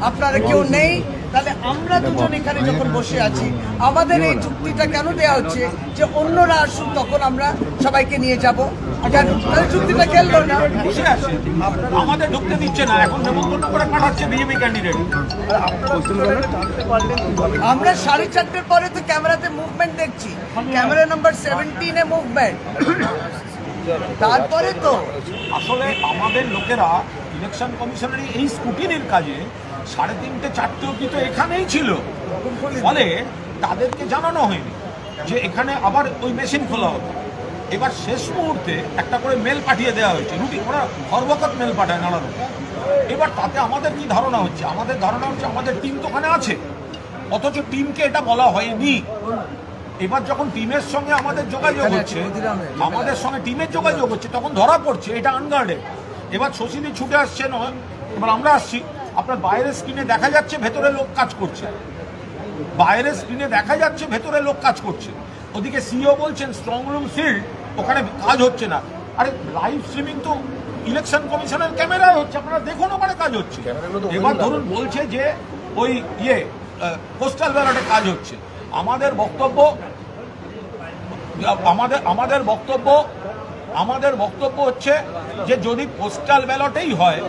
আপনারা কেউ নেই, তাহলে আমরা দুজন এখানে যখন বসে আছি আমাদের এই চুক্তিটা কেন দেওয়া হচ্ছে যে অন্যরা আসুন তখন আমরা সবাইকে নিয়ে যাব? কেন চুক্তিটা খেললো না? বসে আছে, আমাদের ঢুকতে দিচ্ছে না, এখন নেমন্তন্ন করে পাঠাচ্ছে বিজেপি ক্যান্ডিডেট। আমরা 4:30 পরে তো ক্যামেরাতে মুভমেন্ট দেখছি, ক্যামেরা নাম্বার 17-এ মুভমেন্ট, তারপরে তো আসলে আমাদের লোকেরা ইলেকশন কমিশনের এই স্কুটিনির কাজে 3:30 4টে অবধি তো এখানেই ছিল, ফলে তাদেরকে জানানো হয়নি যে এখানে আবার ওই মেশিন খোলা হবে। এবার শেষ মুহূর্তে একটা করে মেল পাঠিয়ে দেওয়া হয়েছে, রুটিন, ওরা সর্বকত মেল পাঠায় নানা রকম। এবার তাতে আমাদের কি ধারণা হচ্ছে? আমাদের ধারণা হচ্ছে আমাদের টিম তো ওখানে আছে, অথচ টিমকে এটা বলা হয়নি। এবার যখন টিমের সঙ্গে আমাদের যোগাযোগ হচ্ছে, আমাদের সঙ্গে টিমের যোগাযোগ হচ্ছে, তখন ধরা পড়ছে এটা আনগার্ডে। এবার শশীদি ছুটে আসছে নয়, এবার আমরা আসছি, আপনার বাইরের স্ক্রিনে দেখা যাচ্ছে ভেতরে লোক কাজ করছে, বাইরের স্ক্রিনে দেখা যাচ্ছে ভেতরে লোক কাজ করছে। ওদিকে সিও বলছেন স্ট্রং রুম সিল্ড, ওখানে কাজ হচ্ছে না। আরে লাইভ স্ট্রিমিং তো ইলেকশন কমিশনের ক্যামেরায় হচ্ছে, আপনারা দেখুন ওখানে কাজ হচ্ছে। এবার ধরুন বলছে যে ওই পোস্টাল ব্যালটে কাজ হচ্ছে। আমাদের বক্তব্য হচ্ছে যে যদি পোস্টাল ব্যালটেই হয়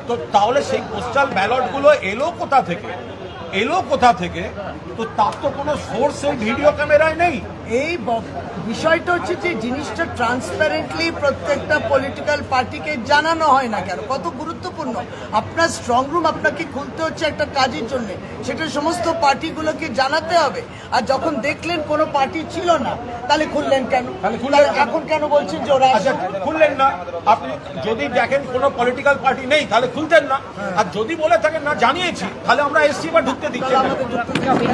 তো তাহলে সেই পোস্টাল ব্যালটগুলো এলো কোথা থেকে? তো তার তো কোনো সোর্স এই ভিডিও ক্যামেরায় নেই। এই বিষয়টা হচ্ছে যে জিনিসটা ট্রান্সপারেন্টলি প্রত্যেকটা পলিটিক্যাল পার্টিকে জানানো হয় না কেন? কত গুরুত্বপূর্ণ! আপনার স্ট্রং রুম আপনাকে খুলতে হচ্ছে একটা কাজের জন্য, সেটা সমস্ত পার্টিগুলোকে জানাতে হবে। আর যখন দেখলেন কোনো পার্টি ছিল না, তাহলে খুললেন কেন? এখন কেন বলছেন যে ওরা খুললেন না? আপনি যদি দেখেন কোনো পলিটিক্যাল পার্টি নেই তাহলে খুলতেন না। আর যদি বলে থাকেন না জানিয়েছি, তাহলে আমরা এসছি বা ঢুকতে দিচ্ছি না।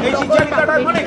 এই চিন্তাটার মানে